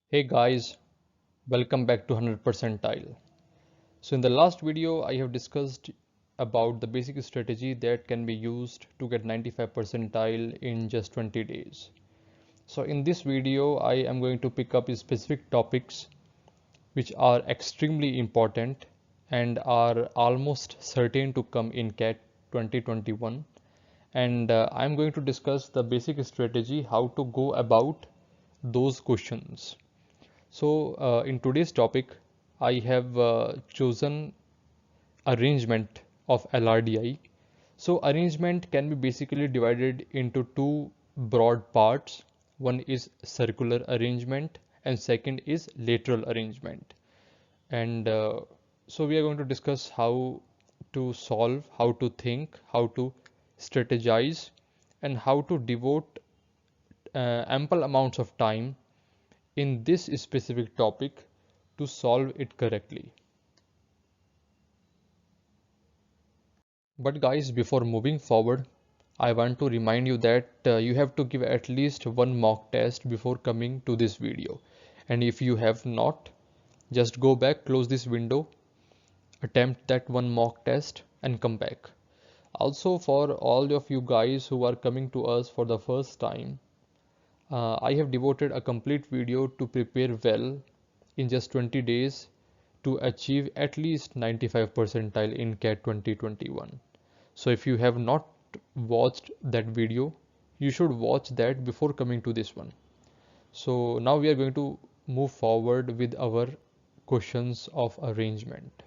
Hey guys, welcome back to 100 percentile. So in the last video I have discussed about the basic strategy that can be used to get 95 percentile in just 20 days. So in this video I am going to pick up specific topics which are extremely important and are almost certain to come in CAT 2021, and I'm going to discuss the basic strategy how to go about those questions. So, in today's topic, I have chosen arrangement of LRDI. So, arrangement can be basically divided into two broad parts. One is circular arrangement, and second is lateral arrangement. And so, we are going to discuss how to solve, how to think, how to strategize, and how to devote ample amounts of time in this specific topic to solve it correctly. But guys, before moving forward, I want to remind you that you have to give at least one mock test before coming to this video. And if you have not, just go back, close this window, attempt that one mock test and come back. Also, for all of you guys who are coming to us for the first time, I have devoted a complete video to prepare well in just 20 days to achieve at least 95 percentile in CAT 2021. So if you have not watched that video, you should watch that before coming to this one. So now we are going to move forward with our questions of arrangement.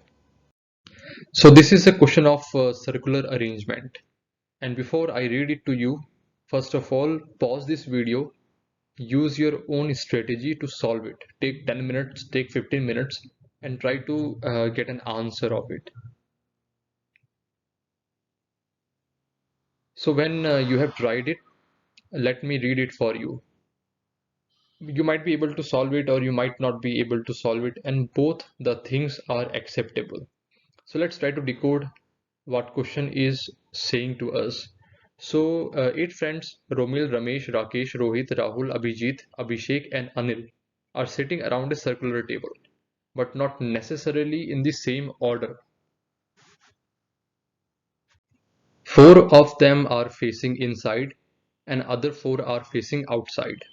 So this is a question of circular arrangement. And before I read it to you, first of all, pause this video, use your own strategy to solve it. Take 10 minutes, take 15 minutes, and try to get an answer of it. So when you have tried it, let me read it for you. You might be able to solve it or you might not be able to solve it, and both the things are acceptable. So let's try to decode what question is saying to us. So eight friends, Romil, Ramesh, Rakesh, Rohit, Rahul, Abhijit, Abhishek and Anil are sitting around a circular table, but not necessarily in the same order. Four of them are facing inside and other four are facing outside.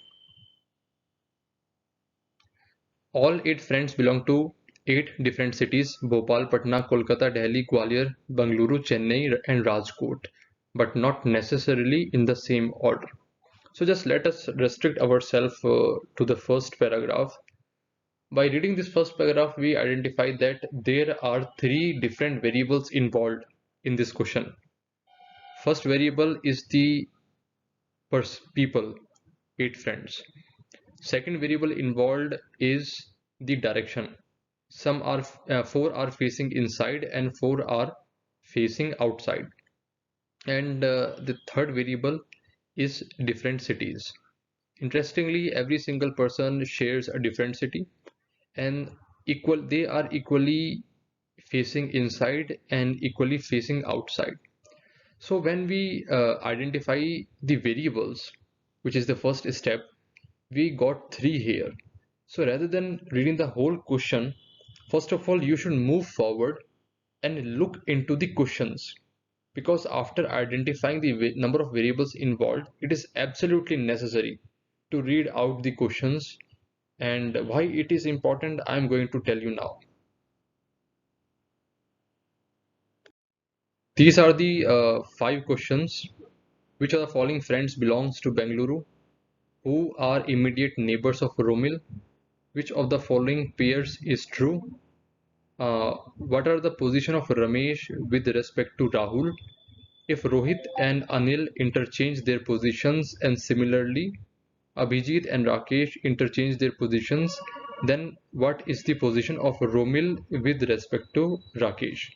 All eight friends belong to eight different cities: Bhopal, Patna, Kolkata, Delhi, Gwalior, Bengaluru, Chennai, and Rajkot, but not necessarily in the same order. So just let us restrict ourselves to the first paragraph. By reading this first paragraph, we identify that there are three different variables involved in this question. First variable is the people, eight friends. Second variable involved is the direction. Some are four are facing inside and four are facing outside. And the third variable is different cities. Interestingly, every single person shares a different city, and equal they are equally facing inside and equally facing outside. So when we identify the variables, which is the first step, we got three here. So rather than reading the whole question, first of all, you should move forward and look into the questions, because after identifying the number of variables involved, it is absolutely necessary to read out the questions. And why it is important, I am going to tell you now. These are the five questions. Which of the following friends belongs to Bengaluru? Who are immediate neighbors of Romil? Which of the following pairs is true? What are the position of Ramesh with respect to Rahul? If Rohit and Anil interchange their positions and similarly Abhijit and Rakesh interchange their positions, then what is the position of Romil with respect to Rakesh?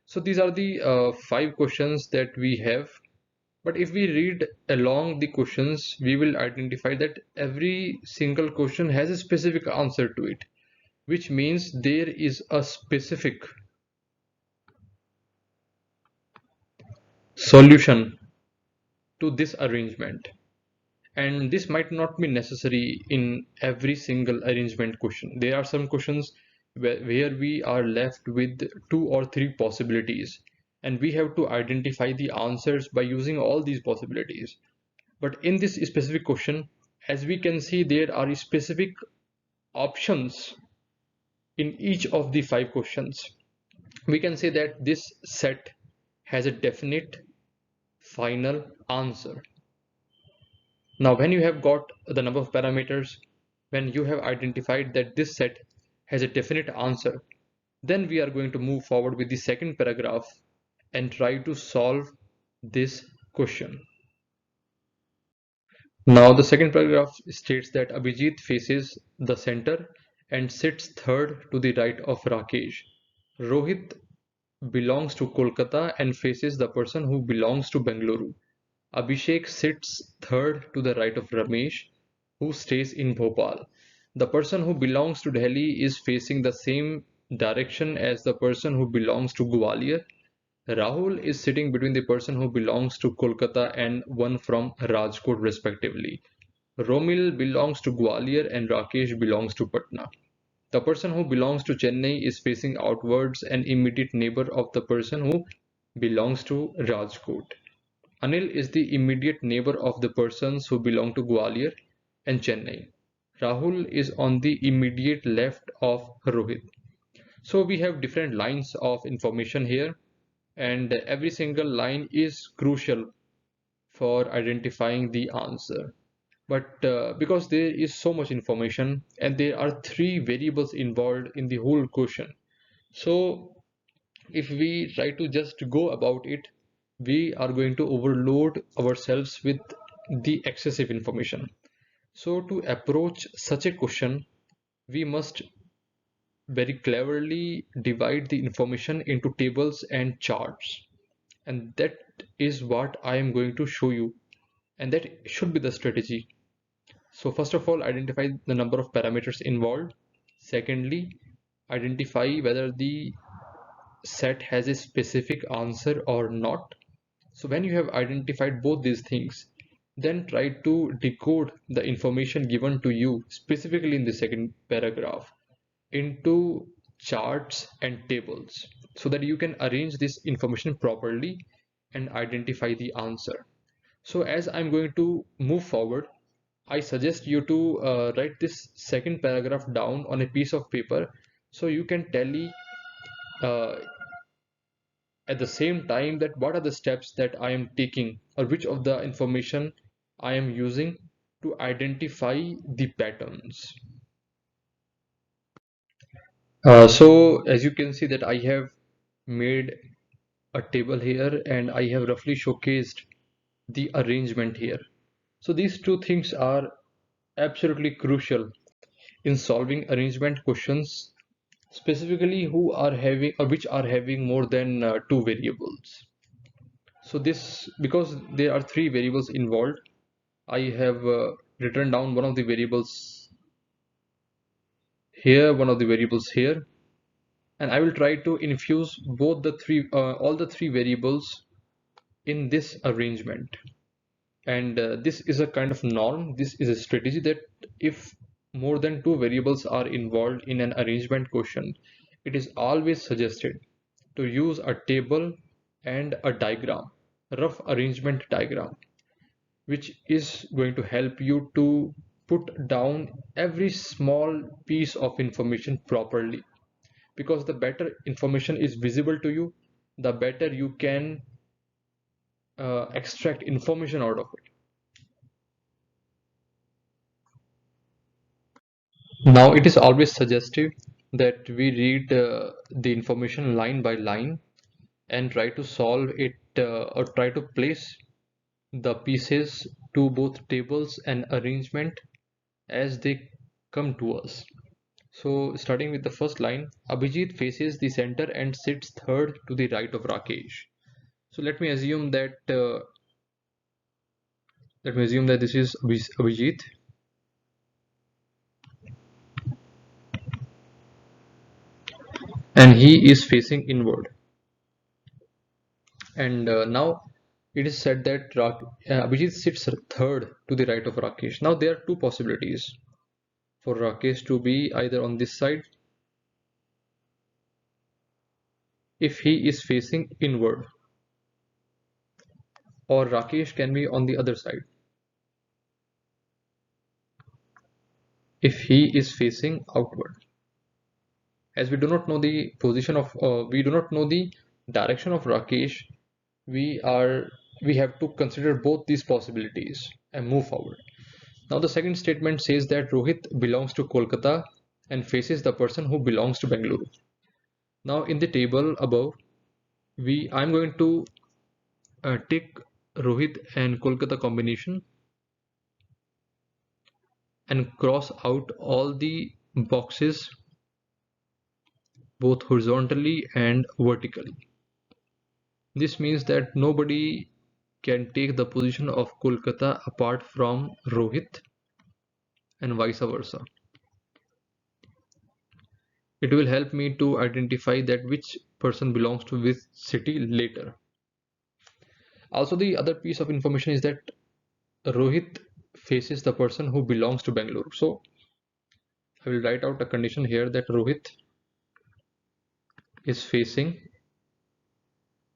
So these are the five questions that we have. But if we read along the questions, we will identify that every single question has a specific answer to it, which means there is a specific solution to this arrangement. And this might not be necessary in every single arrangement question. There are some questions where we are left with two or three possibilities, and we have to identify the answers by using all these possibilities. But in this specific question, as we can see, there are specific options in each of the five questions. We can say that this set has a definite final answer. Now, when you have got the number of parameters, when you have identified that this set has a definite answer, then we are going to move forward with the second paragraph and try to solve this question. Now, the second paragraph states that Abhijit faces the center and sits third to the right of Rakesh. Rohit belongs to Kolkata and faces the person who belongs to Bengaluru. Abhishek sits third to the right of Ramesh, who stays in Bhopal. The person who belongs to Delhi is facing the same direction as the person who belongs to Gwalior. Rahul is sitting between the person who belongs to Kolkata and one from Rajkot respectively. Romil belongs to Gwalior and Rakesh belongs to Patna. The person who belongs to Chennai is facing outwards, an immediate neighbor of the person who belongs to Rajkot. Anil is the immediate neighbor of the persons who belong to Gwalior and Chennai. Rahul is on the immediate left of Rohit. So we have different lines of information here, and every single line is crucial for identifying the answer. But because there is so much information and there are three variables involved in the whole question, so if we try to just go about it, we are going to overload ourselves with the excessive information. So to approach such a question, we must very cleverly divide the information into tables and charts. And that is what I am going to show you. And that should be the strategy. So first of all, identify the number of parameters involved. Secondly, identify whether the set has a specific answer or not. So when you have identified both these things, then try to decode the information given to you specifically in the second paragraph into charts and tables so that you can arrange this information properly and identify the answer. So as I'm going to move forward, I suggest you to write this second paragraph down on a piece of paper so you can tally uh, at the same time that what are the steps that I am taking or which of the information I am using to identify the patterns. So as you can see that I have made a table here and I have roughly showcased the arrangement here. So these two things are absolutely crucial in solving arrangement questions, specifically who are having or which are having more than two variables. So this, because there are three variables involved, I have written down one of the variables here, one of the variables here, and I will try to infuse both the three, all the three variables in this arrangement. And this is a kind of norm. This is a strategy that if more than two variables are involved in an arrangement question, it is always suggested to use a table and a diagram, rough arrangement diagram, which is going to help you to put down every small piece of information properly. Because the better information is visible to you, the better you can extract information out of it. Now, it is always suggestive that we read the information line by line and try to solve it or try to place the pieces to both tables and arrangement as they come to us. So, starting with the first line, Abhijit faces the center and sits third to the right of Rakesh. So, let me assume that this is Abhijit, and he is facing inward. And now it is said that Abhijit sits third to the right of Rakesh. Now there are two possibilities for Rakesh to be either on this side if he is facing inward, or Rakesh can be on the other side if he is facing outward. As we do not know the position of, we do not know the direction of Rakesh, we are we have to consider both these possibilities and move forward. Now the second statement says that Rohit belongs to Kolkata and faces the person who belongs to Bengaluru. Now in the table above, I'm going to take Rohit and Kolkata combination and cross out all the boxes both horizontally and vertically. This means that nobody can take the position of Kolkata apart from Rohit and vice versa. It will help me to identify that which person belongs to which city later. Also, the other piece of information is that Rohit faces the person who belongs to Bangalore. So I will write out a condition here that Rohit is facing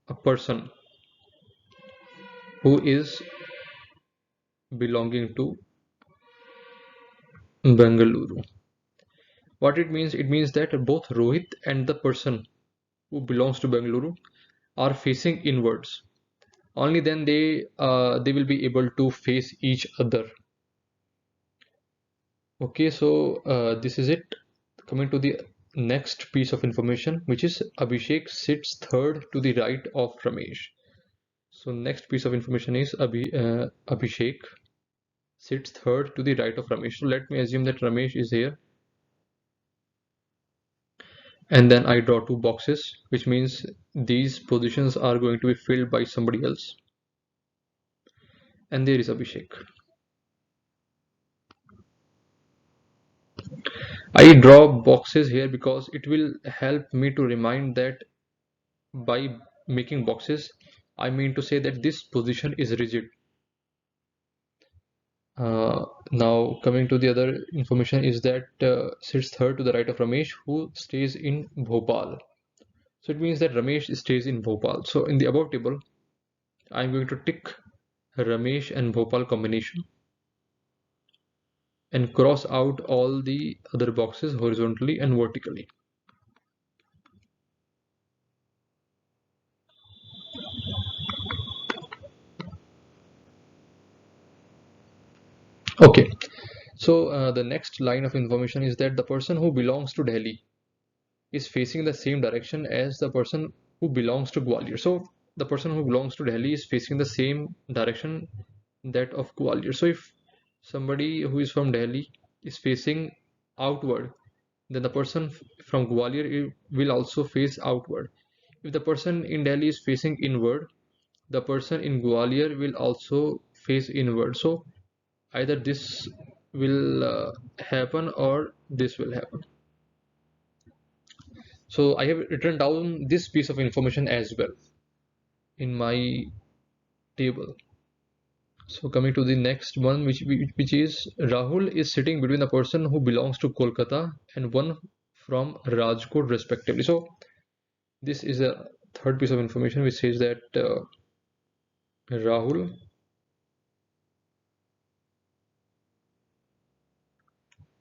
a person who is belonging to Bengaluru. What it means? It means that both Rohit and the person who belongs to Bengaluru are facing inwards. Only then they will be able to face each other. Okay, so this is it. Coming to the next piece of information, which is Abhishek sits third to the right of Ramesh. So next piece of information is Abhishek sits third to the right of Ramesh. So let me assume that Ramesh is here, and then I draw two boxes, which means these positions are going to be filled by somebody else. And there is Abhishek. I draw boxes here because it will help me to remind that by making boxes, I mean to say that this position is rigid. Now coming to the other information is that sits third to the right of Ramesh, who stays in Bhopal. So it means that Ramesh stays in Bhopal. So in the above table, I'm going to tick Ramesh and Bhopal combination and cross out all the other boxes horizontally and vertically. Okay, so the next line of information is that the person who belongs to Delhi is facing the same direction as the person who belongs to Gwalior. So the person who belongs to Delhi is facing the same direction that of Gwalior. So if somebody who is from Delhi is facing outward, then the person from Gwalior will also face outward. If the person in Delhi is facing inward, the person in Gwalior will also face inward. So either this will happen or this will happen. So I have written down this piece of information as well in my table. So coming to the next one, which is Rahul is sitting between the person who belongs to Kolkata and one from Rajkot respectively. So this is a third piece of information which says that Rahul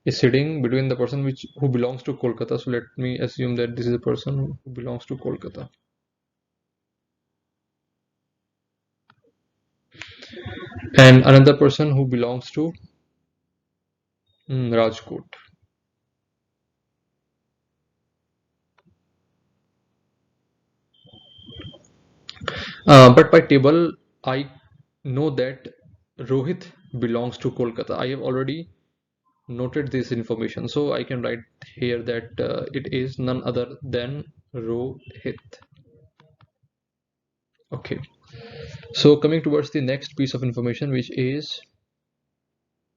is sitting between the person who belongs to Kolkata. So let me assume that this is a person who belongs to Kolkata. And another person who belongs to Rajkot. But by table, I know that Rohit belongs to Kolkata. I have already noted this information, so I can write here that it is none other than Rohit. Okay, so coming towards the next piece of information, which is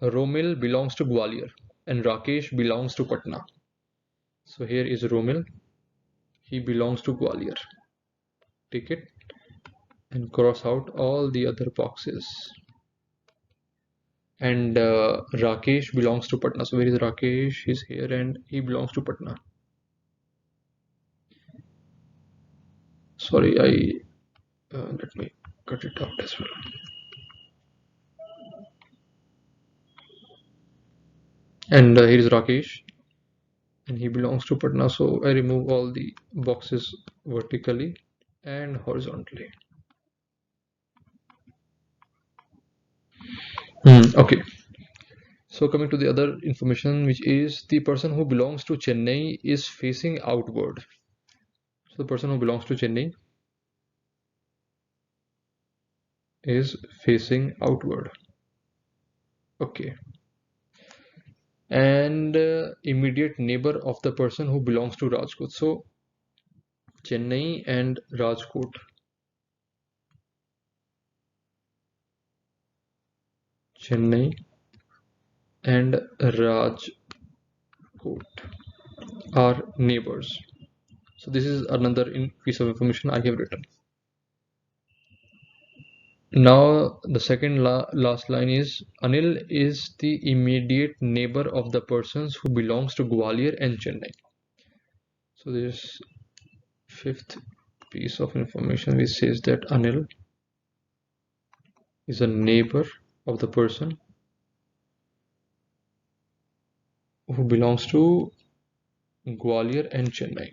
Romil belongs to Gwalior and Rakesh belongs to Patna. So here is Romil, he belongs to Gwalior. Take it. and cross out all the other boxes. And Rakesh belongs to Patna. So where is Rakesh? He's here and he belongs to Patna. Sorry, let me cut it out as well. And here is Rakesh and he belongs to Patna. So I remove all the boxes vertically and horizontally. Okay. So coming to the other information, which is the person who belongs to Chennai is facing outward. So the person who belongs to Chennai is facing outward. Okay. And immediate neighbor of the person who belongs to Rajkot. So Chennai and Rajkot. Chennai and Rajkot are neighbors. So this is another piece of information I have written. Now the second last line is Anil is the immediate neighbor of the persons who belongs to Gwalior and Chennai. So this fifth piece of information which says that Anil is a neighbor of the person who belongs to Gwalior and Chennai.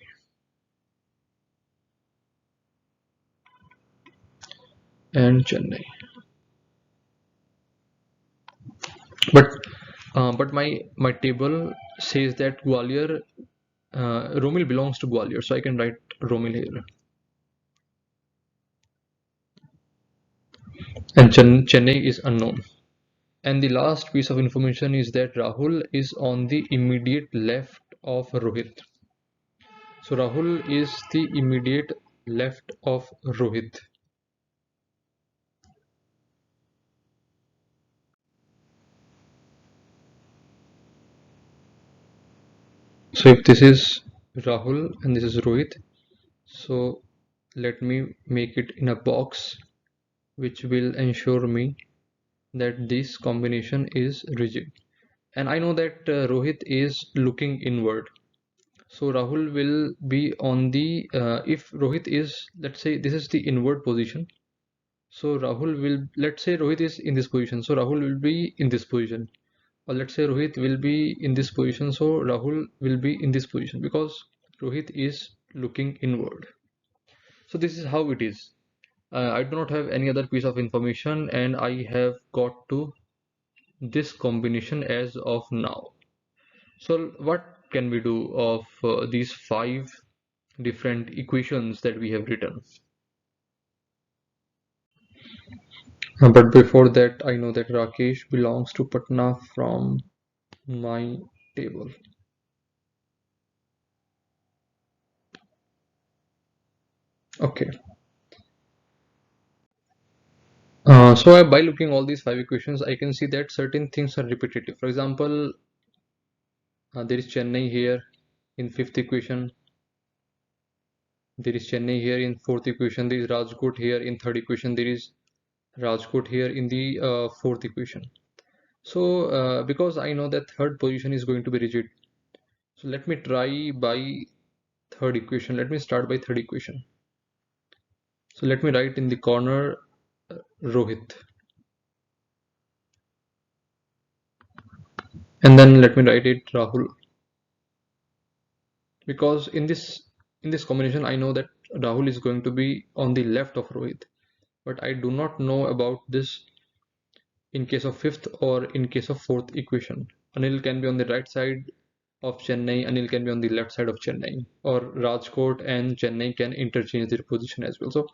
But my table says that Gwalior Romil belongs to Gwalior, so I can write Romil here. And Chennai is unknown. And the last piece of information is that Rahul is on the immediate left of Rohit. So Rahul is the immediate left of Rohit. So if this is Rahul and this is Rohit, so let me make it in a box which will ensure me that this combination is rigid. And I know that Rohit is looking inward. So Rahul will be on the, if Rohit is, let's say this is the inward position. So Rahul will, let's say Rohit is in this position. So Rahul will be in this position. Or let's say Rohit will be in this position. So Rahul will be in this position because Rohit is looking inward. So this is how it is. I do not have any other piece of information and I have got to this combination as of now. So what can we do of these five different equations that we have written? But before that, I know that Rakesh belongs to Patna from my table. Okay. So by looking all these five equations, I can see that certain things are repetitive. For example, there is Chennai here in fifth equation. There is Chennai here in fourth equation. There is Rajkot here in third equation. There is Rajkot here in the fourth equation. So because I know that third position is going to be rigid, so let me try by third equation. Let me start by third equation. So let me write in the corner Rohit, and then let me write it Rahul, because in this combination I know that Rahul is going to be on the left of Rohit, but I do not know about this in case of fifth or in case of fourth equation. Anil can be on the right side of Chennai, Anil can be on the left side of Chennai, or Rajkot and Chennai can interchange their position as well. So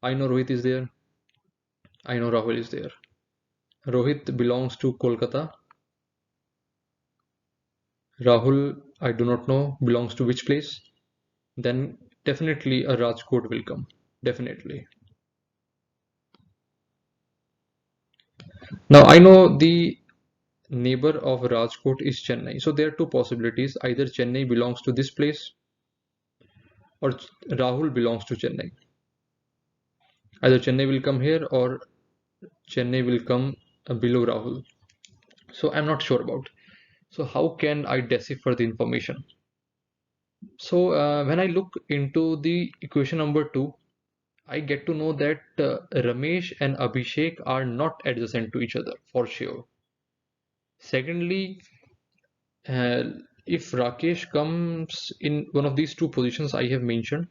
I know Rohit is there, I know Rahul is there. Rohit belongs to Kolkata. Rahul, I do not know, belongs to which place. Then definitely a Rajkot will come. Definitely. Now I know the neighbor of Rajkot is Chennai. So there are two possibilities. Either Chennai belongs to this place or Rahul belongs to Chennai. Either Chennai will come here or Chennai will come below Rahul. So I'm not sure about. So how can I decipher the information? So when I look into the equation number 2, I get to know that Ramesh and Abhishek are not adjacent to each other for sure. Secondly, uh, if Rakesh comes in one of these two positions I have mentioned,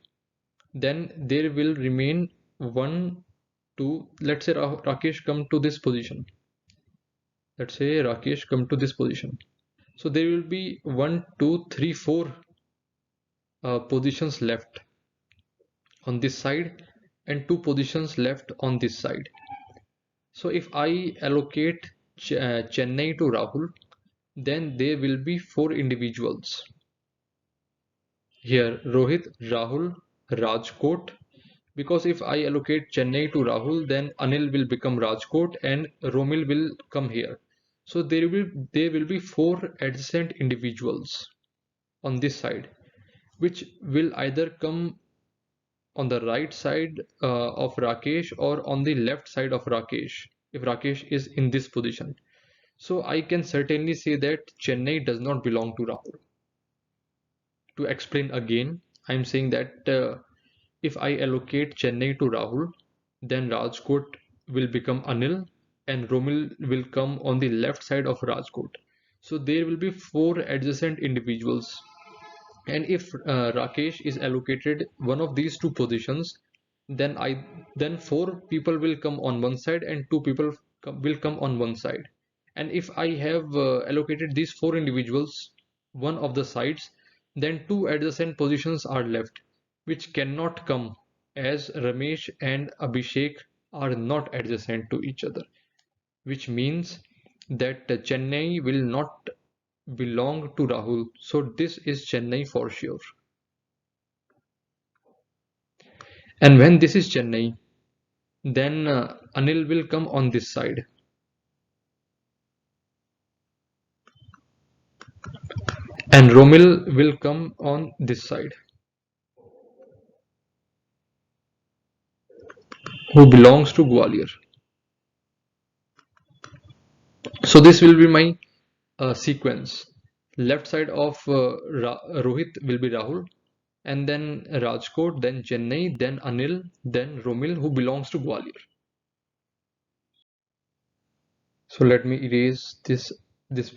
then there will remain one, two. Let's say Rakesh come to this position. Let's say Rakesh come to this position. So there will be one, two, three, four positions left on this side and two positions left on this side. So if I allocate Chennai to Rahul, then there will be four individuals. Here, Rohit, Rahul, Rajkot. Because if I allocate Chennai to Rahul, then Anil will become Rajkot and Romil will come here. So there will be four adjacent individuals on this side, which will either come on the right side of Rakesh or on the left side of Rakesh if Rakesh is in this position. So I can certainly say that Chennai does not belong to Rahul. To explain again, I'm saying that if I allocate Chennai to Rahul, then Rajkot will become Anil and Romil will come on the left side of Rajkot. So there will be four adjacent individuals. And if Rakesh is allocated one of these two positions, then four people will come on one side and two people will come on one side. And if I have allocated these four individuals one of the sides, then two adjacent positions are left, which cannot come as Ramesh and Abhishek are not adjacent to each other, which means that Chennai will not belong to Rahul. So this is Chennai for sure. And when this is Chennai, then Anil will come on this side. And Romil will come on this side, who belongs to Gwalior. So this will be my sequence. Left side of Rohit will be Rahul, and then Rajkot, then Chennai, then Anil, then Romil, who belongs to Gwalior. So let me erase this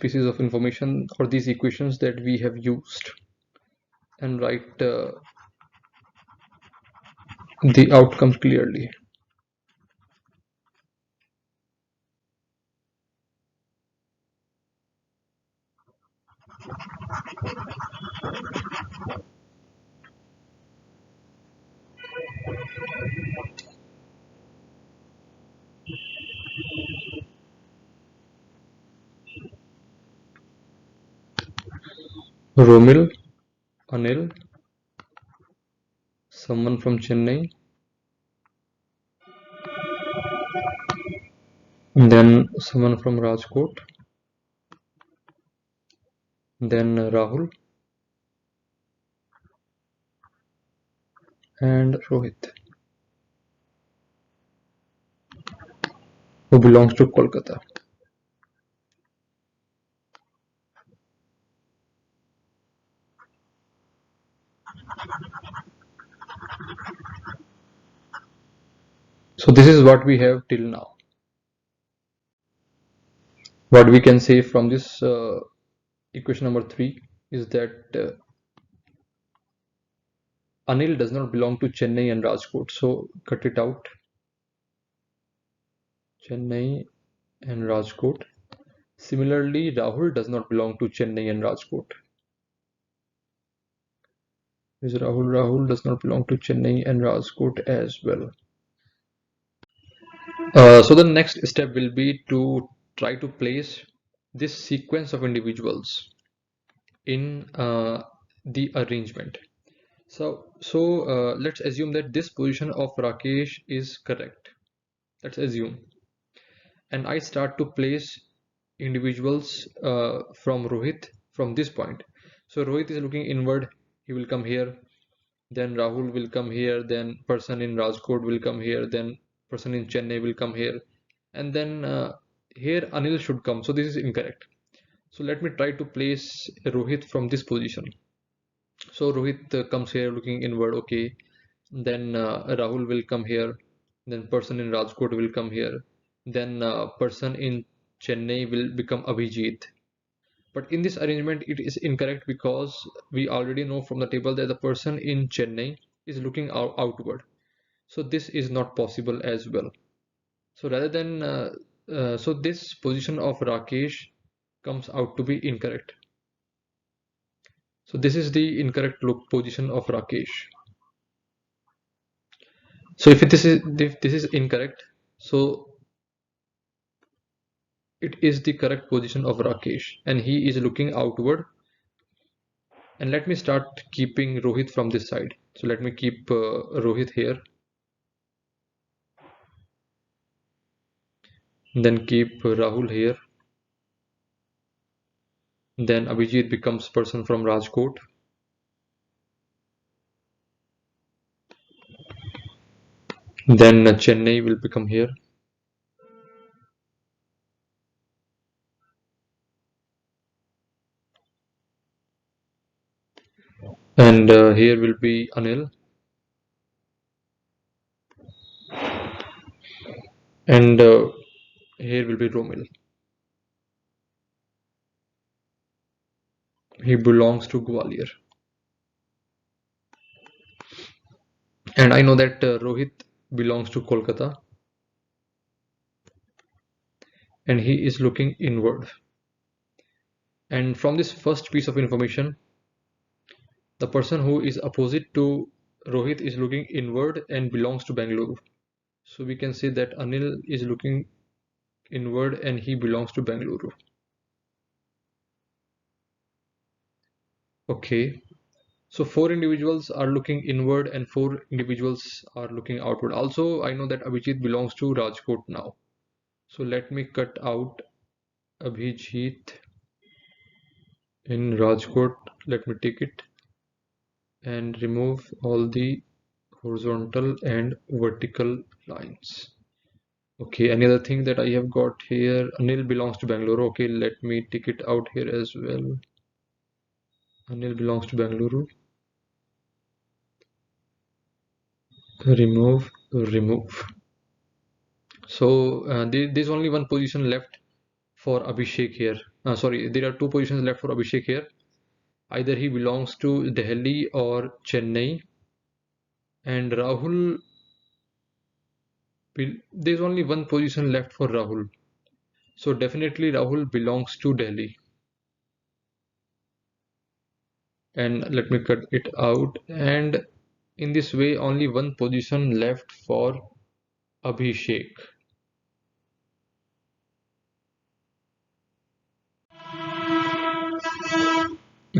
pieces of information or these equations that we have used and write the outcomes clearly. Romil, Anil, someone from Chennai, then someone from Rajkot, then Rahul and Rohit, who belongs to Kolkata. So this is what we have till now. What we can say from this equation number 3 is that Anil does not belong to Chennai and Rajkot. So cut it out. Chennai and Rajkot. Similarly, Rahul does not belong to Chennai and Rajkot. Is Rahul? Rahul does not belong to Chennai and Rajkot as well. So the next step will be to try to place this sequence of individuals in the arrangement. So let's assume that this position of Rakesh is correct. Let's assume. And I start to place individuals from Rohit from this point. So Rohit is looking inward. He will come here. Then Rahul will come here. Then person in Rajkot will come here. Then person in Chennai will come here, and then here Anil should come. So this is incorrect. So let me try to place Rohit from this position. So Rohit comes here looking inward, okay. Then Rahul will come here. Then person in Rajkot will come here. Then person in Chennai will become Abhijit. But in this arrangement, it is incorrect because we already know from the table that the person in Chennai is looking outward. So this is not possible as well. So rather than so this position of Rakesh comes out to be incorrect. So this is the incorrect look position of Rakesh. So if this is incorrect, so it is the correct position of Rakesh, and he is looking outward. And let me start keeping Rohit from this side. So let me keep Rohit here, then keep Rahul here. Then Abhijit becomes person from Rajkot. Then Chennai will become here. And here will be Anil. And here will be Romil. He belongs to Gwalior. And I know that Rohit belongs to Kolkata. And he is looking inward. And from this first piece of information, the person who is opposite to Rohit is looking inward and belongs to Bangalore. So we can say that Anil is looking inward and he belongs to Bangalore. Okay. So four individuals are looking inward and four individuals are looking outward. Also, I know that Abhijit belongs to Rajkot now. So let me cut out Abhijit in Rajkot. Let me take it and remove all the horizontal and vertical lines. Okay, another thing that I have got here, Anil belongs to Bangalore. Okay, let me take it out here as well. Anil belongs to Bangalore. Remove. So there's only one position left for Abhishek here. Sorry, there are two positions left for Abhishek here. Either he belongs to Delhi or Chennai. And Rahul, there's only one position left for Rahul. So definitely Rahul belongs to Delhi. And let me cut it out. And in this way, only one position left for Abhishek.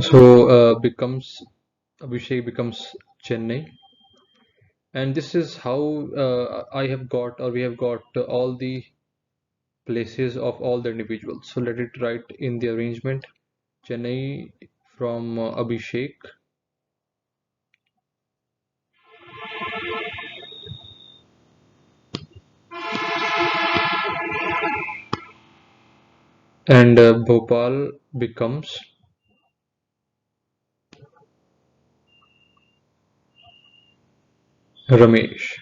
So Abhishek becomes Chennai. And this is how I have got, or we have got all the places of all the individuals. So let it write in the arrangement. Chennai from Abhishek. And Bhopal becomes Ramesh.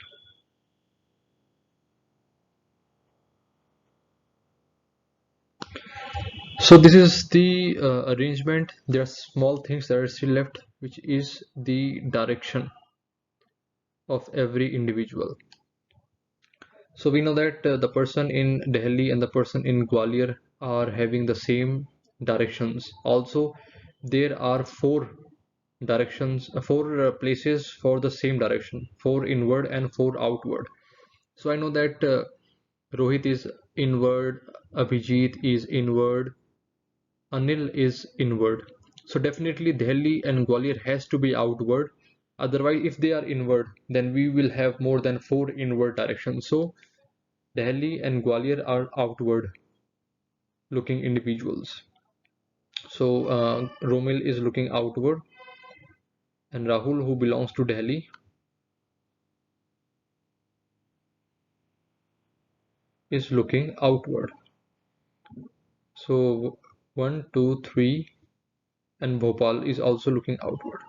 So this is the arrangement. There are small things that are still left, which is the direction of every individual. So we know that the person in Delhi and the person in Gwalior are having the same directions. Also, there are four directions, four places for the same direction, four inward and four outward. So I know that Rohit is inward, Abhijit is inward, Anil is inward. So definitely Delhi and Gwalior has to be outward. Otherwise, if they are inward, then we will have more than four inward directions. So Delhi and Gwalior are outward looking individuals. So Romil is looking outward, and Rahul, who belongs to Delhi, is looking outward. So 1, 2, 3, and Bhopal is also looking outward.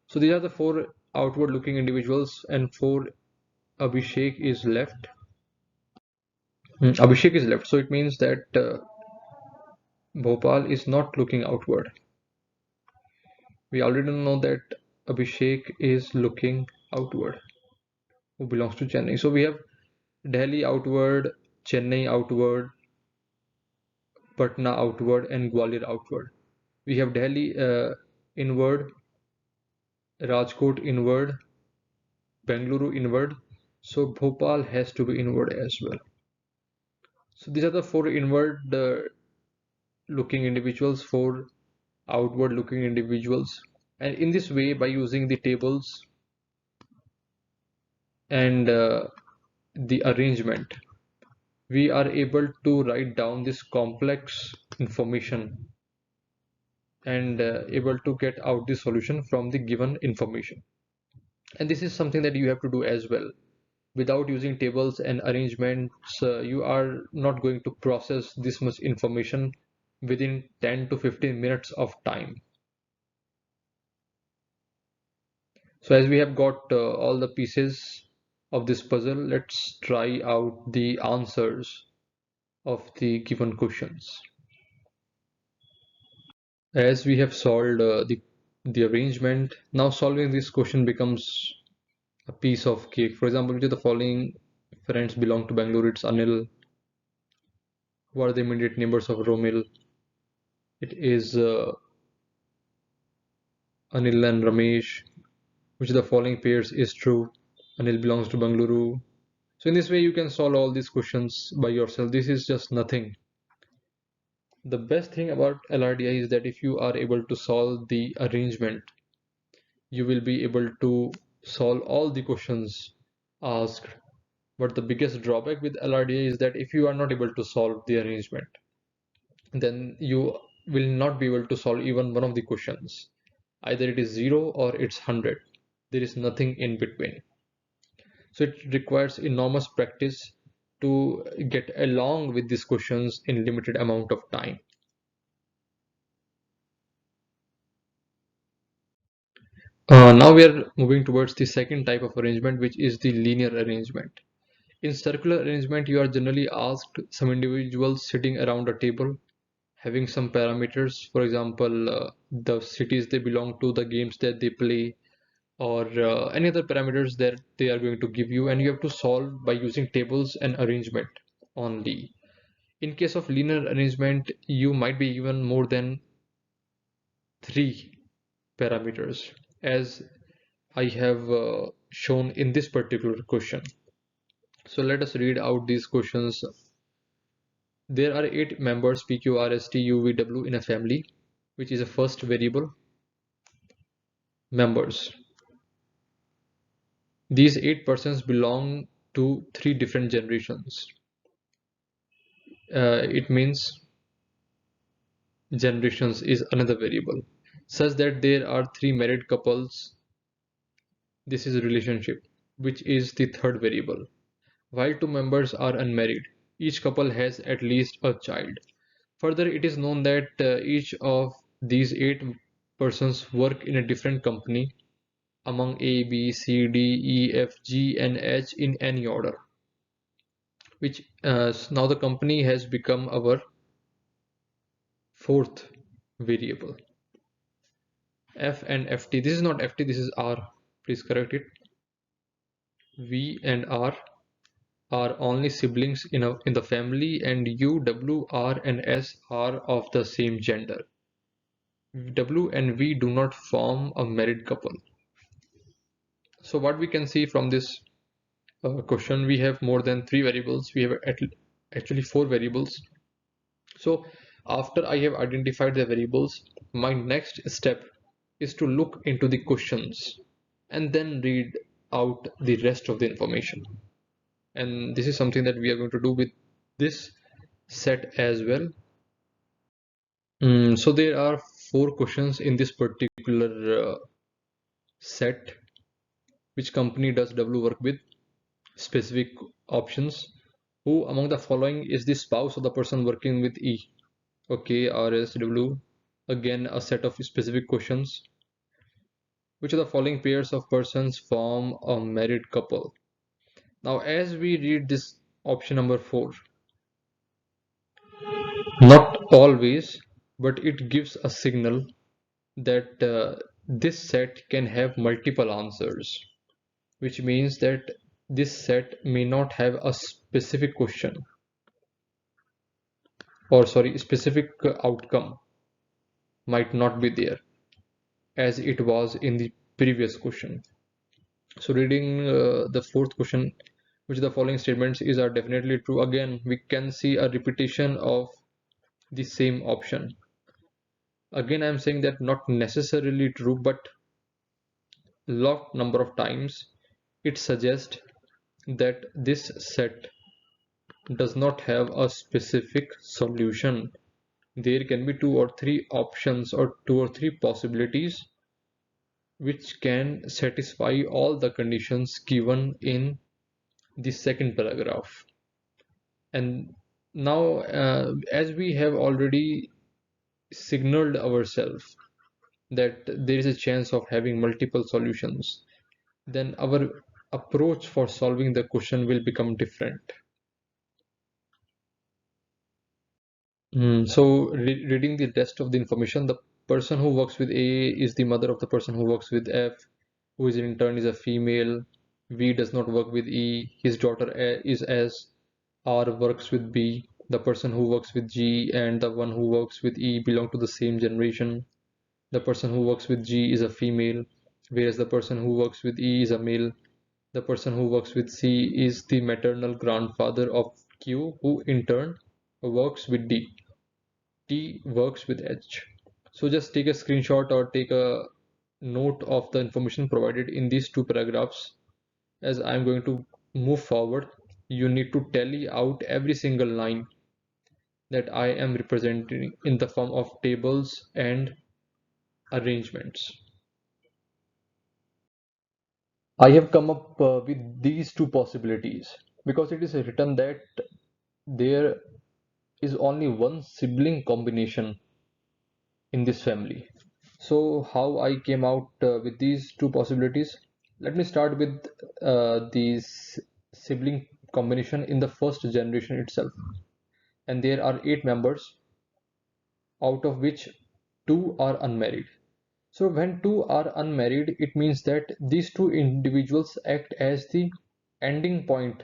So these are the four outward looking individuals, and four Abhishek is left. Abhishek is left, so it means that Bhopal is not looking outward. We already know that Abhishek is looking outward, who belongs to Chennai. So we have Delhi outward, Chennai outward, Patna outward, and Gwalior outward. We have Delhi inward, Rajkot inward, Bengaluru inward. So Bhopal has to be inward as well. So these are the four inward looking individuals, four outward looking individuals. And in this way, by using the tables and the arrangement, we are able to write down this complex information and able to get out the solution from the given information. And this is something that you have to do as well. Without using tables and arrangements, you are not going to process this much information within 10 to 15 minutes of time. So as we have got all the pieces of this puzzle, let's try out the answers of the given questions. As we have solved the arrangement, now solving this question becomes a piece of cake. For example, which of the following friends belong to Bangalore? It's Anil. Who are the immediate neighbors of Romil? It is Anil and Ramesh. Which of the following pairs is true? Anil belongs to Bangalore. So in this way, you can solve all these questions by yourself. This is just nothing. The best thing about LRDI is that if you are able to solve the arrangement, you will be able to solve all the questions asked. But the biggest drawback with LRDI is that if you are not able to solve the arrangement, then you will not be able to solve even one of the questions. Either it is 0 or it's 100. There is nothing in between. So it requires enormous practice to get along with these questions in limited amount of time. Now we are moving towards the second type of arrangement, which is the linear arrangement. In circular arrangement, you are generally asked some individuals sitting around a table having some parameters, for example, the cities they belong to, the games that they play, or any other parameters that they are going to give you, and you have to solve by using tables and arrangement only. In case of linear arrangement, you might be given more than three parameters, as I have shown in this particular question. So let us read out these questions. There are 8 members P, Q, R, S, T, U, V, W in a family, which is a first variable. Members. These 8 persons belong to 3 different generations. It means generations is another variable. Such that there are 3 married couples. This is a relationship, which is the third variable. While 2 members are unmarried, each couple has at least a child. Further, it is known that each of these 8 persons work in a different company among A, B, C, D, E, F, G, and H in any order. Which now the company has become our fourth variable. F and FT. This is not FT, this is R. Please correct it. V and R are only siblings in the family, and U, W, R, and S are of the same gender. W and V do not form a married couple. So what we can see from this question, we have more than 3 variables. We have actually 4 variables. So after I have identified the variables, my next step is to look into the questions and then read out the rest of the information. And this is something that we are going to do with this set as well. So there are 4 questions in this particular set. Which company does W work with? Specific options. Who among the following is the spouse of the person working with E? Okay, RSW. Again, a set of specific questions. Which of the following pairs of persons form a married couple? Now, as we read this option number 4, not always, but it gives a signal that this set can have multiple answers, which means that this set may not have a specific question, or sorry, specific outcome might not be there as it was in the previous question. So reading the fourth question, which the following statements is are definitely true. Again, we can see a repetition of the same option. Again, I'm saying that not necessarily true, but lot number of times it suggests that this set does not have a specific solution. There can be two or three options or two or three possibilities which can satisfy all the conditions given in the second paragraph. And now, as we have already signaled ourselves that there is a chance of having multiple solutions, then our approach for solving the question will become different. So, reading the rest of the information, the person who works with A is the mother of the person who works with F, who is in turn is a female. V does not work with E. His daughter is S. R works with B. The person who works with G and the one who works with E belong to the same generation. The person who works with G is a female, whereas the person who works with E is a male. The person who works with C is the maternal grandfather of Q, who in turn works with D. T works with H. So just take a screenshot or take a note of the information provided in these two paragraphs. As I'm going to move forward, you need to tally out every single line that I am representing in the form of tables and arrangements. I have come up with these two possibilities because it is written that there is only one sibling combination in this family. So how I came out with these two possibilities? Let me start with these sibling combination in the first generation itself. And there are 8 members, out of which 2 are unmarried. So when 2 are unmarried, it means that these two individuals act as the ending point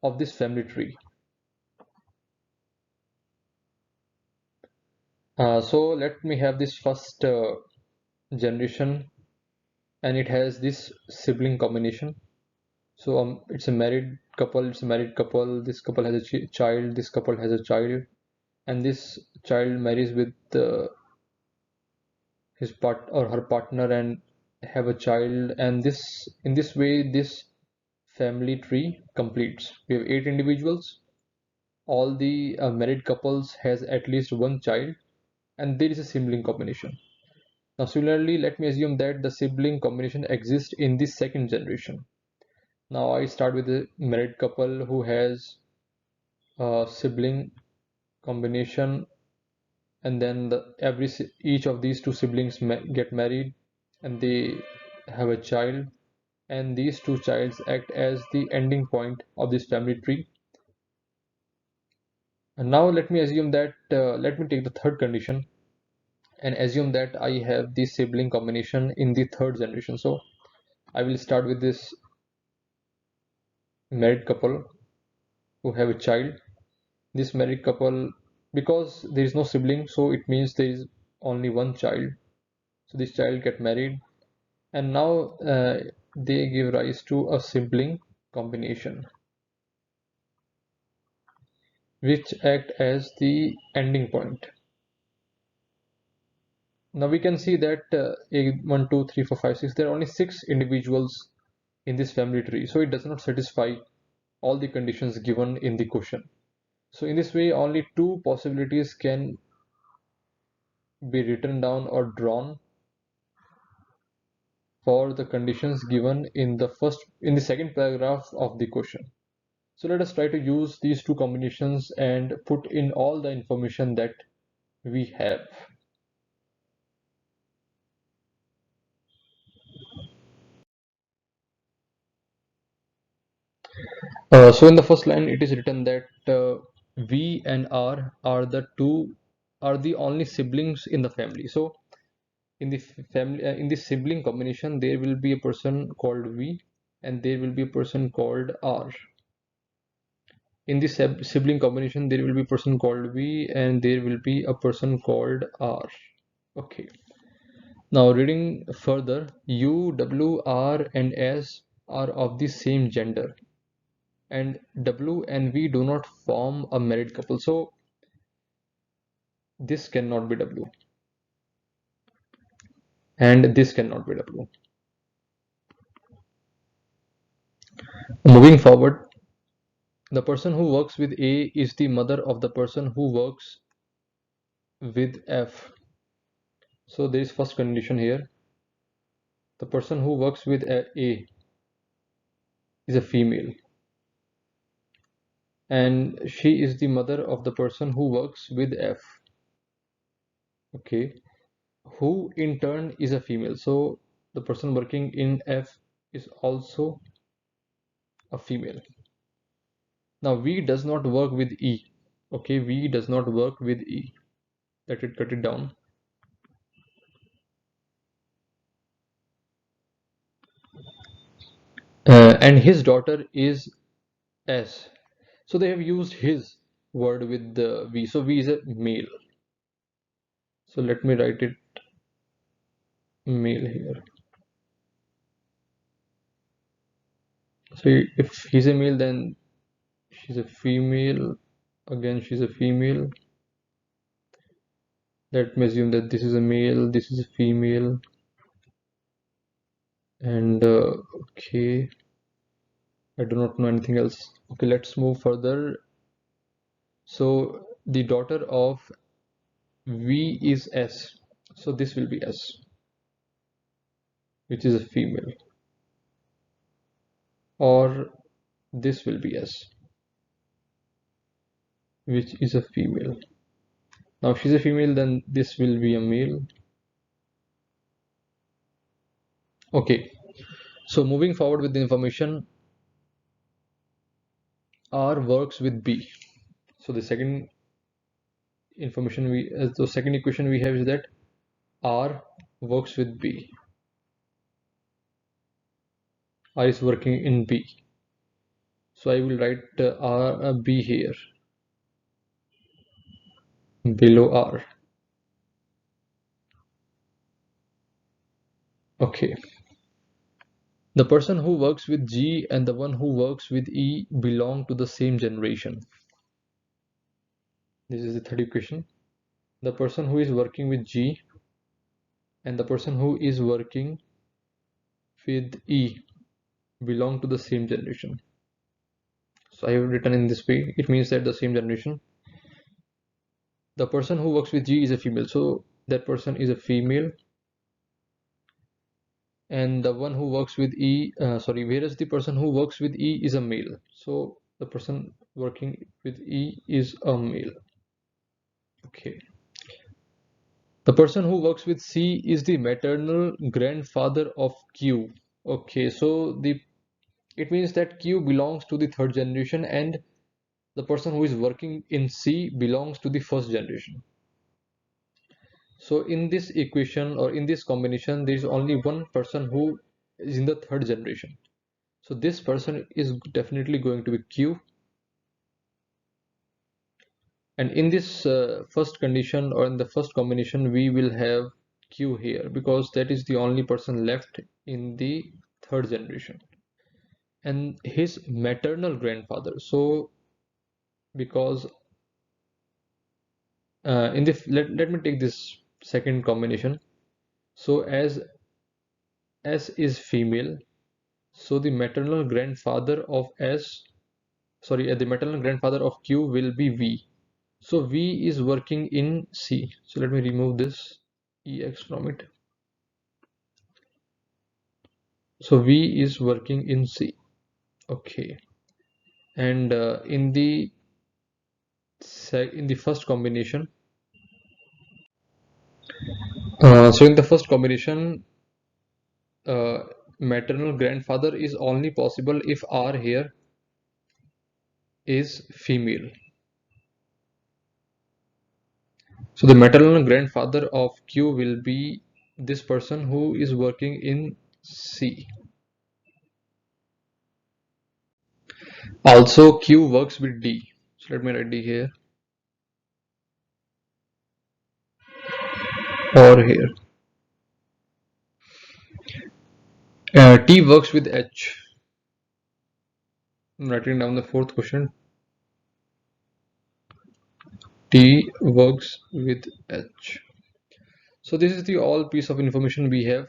of this family tree. So let me have this first generation, and it has this sibling combination. So it's a married couple, it's a married couple, this couple has a child, this couple has a child, and this child marries with his part or her partner and have a child, and this in this way this family tree completes. We have 8 individuals. All the married couples has at least one child, and there is a sibling combination. Now similarly, let me assume that the sibling combination exists in the second generation. Now I start with a married couple who has a sibling combination, and then each of these two siblings get married and they have a child, and these two childs act as the ending point of this family tree. And now let me assume that let me take the third condition and assume that I have the sibling combination in the third generation. So I will start with this married couple who have a child. This married couple, because there is no sibling, so it means there is only one child. So this child get married, and now they give rise to a sibling combination, which act as the ending point. Now we can see that 1, 2, 3, 4, 5, 6. There are only 6 individuals in this family tree, so it does not satisfy all the conditions given in the question. So in this way, only two possibilities can be written down or drawn for the conditions given in the second paragraph of the question. So let us try to use these two combinations and put in all the information that we have. So in the first line, it is written that V and R are the only siblings in the family. So in the family, in the sibling combination, there will be a person called V, and there will be a person called R. In the sibling combination, there will be a person called V, and there will be a person called R. Okay. Now reading further, U, W, R, and S are of the same gender, and W and V do not form a married couple. So this cannot be W, and this cannot be W. Moving forward, the person who works with A is the mother of the person who works with F. So there is first condition here. The person who works with A is a female, and she is the mother of the person who works with F. Okay, who in turn is a female. So the person working in F is also a female. Now V does not work with E. Okay, V does not work with E. Let it cut it down. And his daughter is S. So they have used his word with the V. So V is a male. So let me write it male here. So if he's a male, then she's a female. Again, she's a female. Let me assume that this is a male, this is a female, and okay, I do not know anything else. Okay, let's move further. So the daughter of V is S. So this will be S, which is a female, or this will be S, which is a female. Now, if she's a female, then this will be a male. Okay, so moving forward with the information, R works with B. So the second information the second equation we have is that R works with B. R is working in B. So I will write B here below R. Okay. The person who works with G and the one who works with E belong to the same generation. This is the third equation. The person who is working with G and the person who is working with E belong to the same generation. So I have written in this way. It means that the same generation. The person who works with G is a female. So that person is a female. And the one who works with whereas the person who works with E is a male. So the person working with E is a male. Okay. The person who works with C is the maternal grandfather of Q. Okay, so it means that Q belongs to the third generation and the person who is working in C belongs to the first generation. So in this equation or in this combination, there is only one person who is in the third generation. So this person is definitely going to be Q. And in this first condition or in the first combination, we will have Q here because that is the only person left in the third generation. And his maternal grandfather. So because in the let me take this second combination. So as S is female, so the maternal grandfather of the maternal grandfather of Q will be V. So V is working in C. So let me remove this EX from it. So V is working in C. Okay. And in the first combination, so in the first combination, uh, maternal grandfather is only possible if R here is female. So the maternal grandfather of Q will be this person who is working in C. Also, Q works with D. So let me write D here or here. T works with H. I'm writing down the fourth question. T works with H. So this is the all piece of information we have.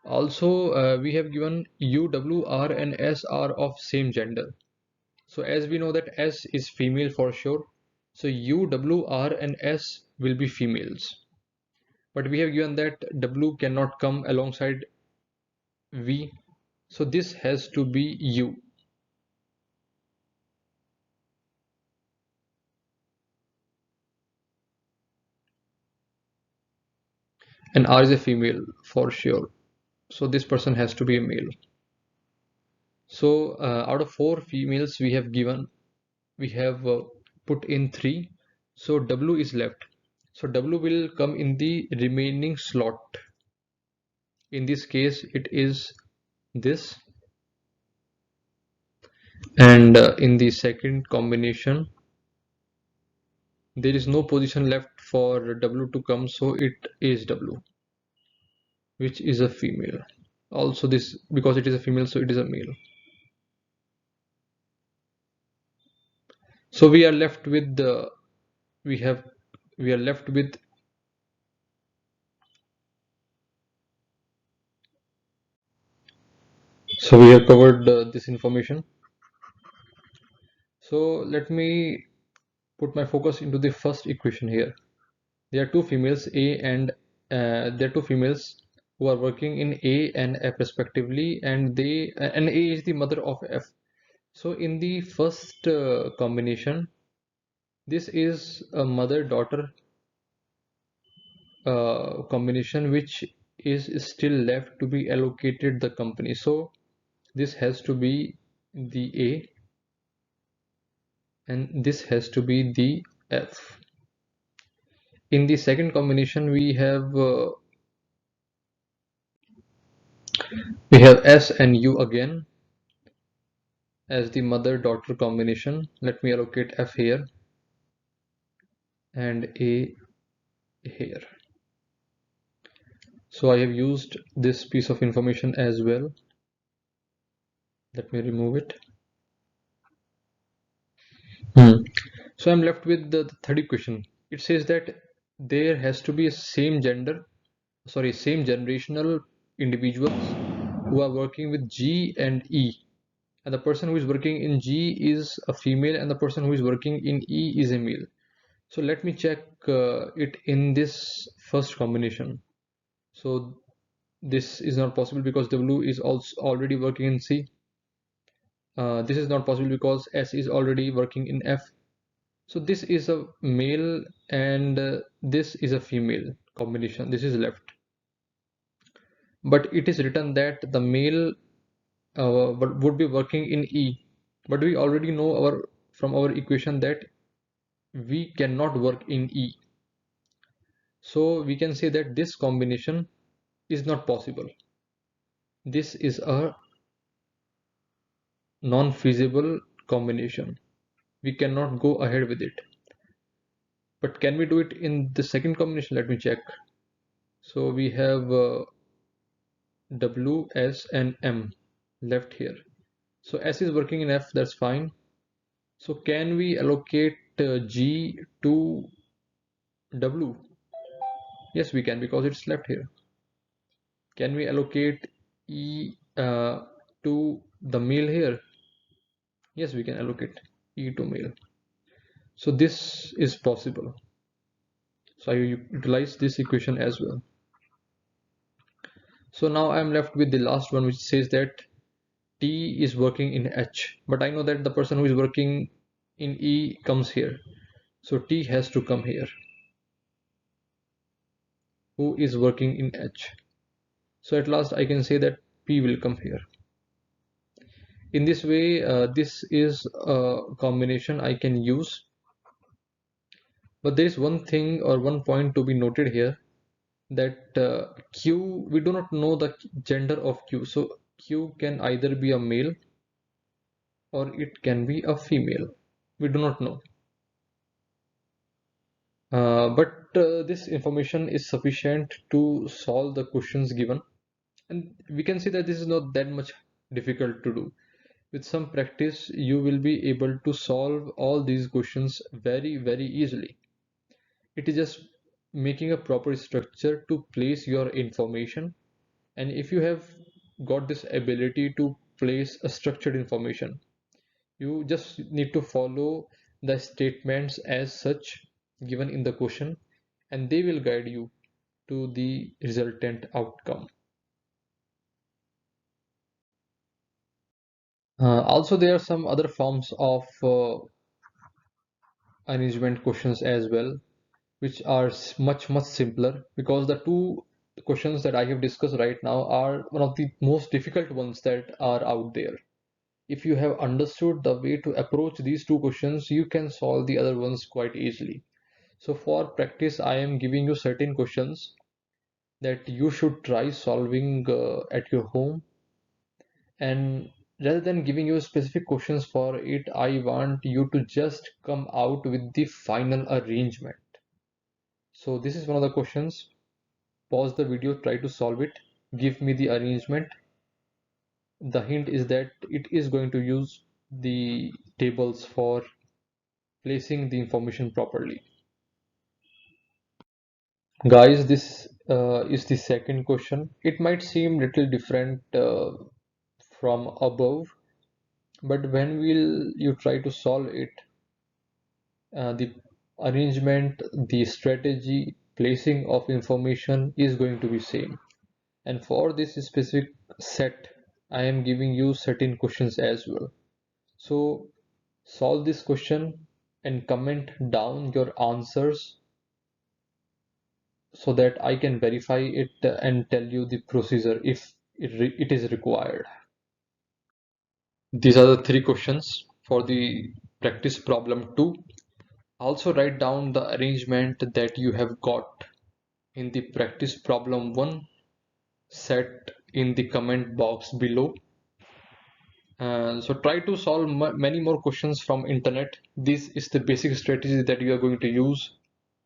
Also, we have given U, W, R and S are of same gender. So as we know that S is female for sure. So U, W, R and S will be females. But we have given that W cannot come alongside V. So this has to be U. And R is a female for sure. So this person has to be a male. So out of 4 females we have given, we have put in 3. So W is left. So W will come in the remaining slot. In this case it is this. And in the second combination there is no position left for W to come, so it is W, which is a female. Also this, because it is a female, so it is a male. So we are left with the we are left with so we have covered this information. So let me put my focus into the first equation here. There are two females A and there are two females who are working in A and F respectively, and A is the mother of F. So in the first combination, this is a mother-daughter combination which is still left to be allocated the company. So this has to be the A and this has to be the F. In the second combination, we have S and U again as the mother-daughter combination. Let me allocate F here and A here. So I have used this piece of information as well. Let me remove it. So I'm left with the third equation. It says that there has to be a same generational individuals who are working with G and E. And the person who is working in G is a female and the person who is working in E is a male. So let me check it in this first combination. So this is not possible because W is also already working in C. This is not possible because S is already working in F. So this is a male and this is a female combination. This is left. But it is written that the male would be working in E. But we already know from our equation that we cannot work in E. So we can say that this combination is not possible. This is a non-feasible combination. We cannot go ahead with it. But can we do it in the second combination? Let me check. So we have W, S and M left here. So S is working in F, that's fine. So can we allocate G to W? Yes, we can because it's left here. Can we allocate E to the male here? Yes, we can allocate E to male. So this is possible. So I utilize this equation as well. So now I'm left with the last one, which says that T is working in H, but I know that the person who is working in E comes here. So T has to come here. Who is working in H? So at last I can say that P will come here. In this way, this is a combination I can use. But there is one thing or one point to be noted here, that Q, we do not know the gender of Q. So Q can either be a male or it can be a female. We do not know. But this information is sufficient to solve the questions given. And we can see that this is not that much difficult to do. With some practice, you will be able to solve all these questions very, very easily. It is just making a proper structure to place your information. And if you have got this ability to place a structured information, you just need to follow the statements as such given in the question, and they will guide you to the resultant outcome. Also, there are some other forms of arrangement questions as well, which are much simpler, because the two questions that I have discussed right now are one of the most difficult ones that are out there. If you have understood the way to approach these two questions, you can solve the other ones quite easily. So for practice, I am giving you certain questions that you should try solving at your home. And rather than giving you specific questions for it, I want you to just come out with the final arrangement. So this is one of the questions. Pause the video, try to solve it, give me the arrangement. The hint is that it is going to use the tables for placing the information properly. Guys, this is the second question. It might seem little different from above, but when will you try to solve it, the arrangement, the strategy, placing of information is going to be same. And for this specific set, I am giving you certain questions as well. So solve this question and comment down your answers so that I can verify it and tell you the procedure if it is required. These are the three questions for the practice problem 2. Also write down the arrangement that you have got in the practice problem 1 set in the comment box below. So try to solve many more questions from internet. This is the basic strategy that you are going to use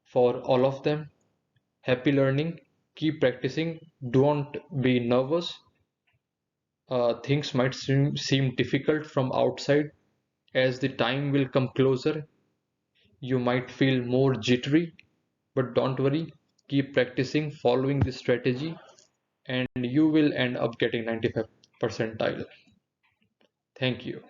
for all of them. Happy learning, keep practicing, don't be nervous. Things might seem difficult from outside. As the time will come closer, you might feel more jittery, but don't worry, keep practicing, following this strategy, and you will end up getting 95 percentile. Thank you.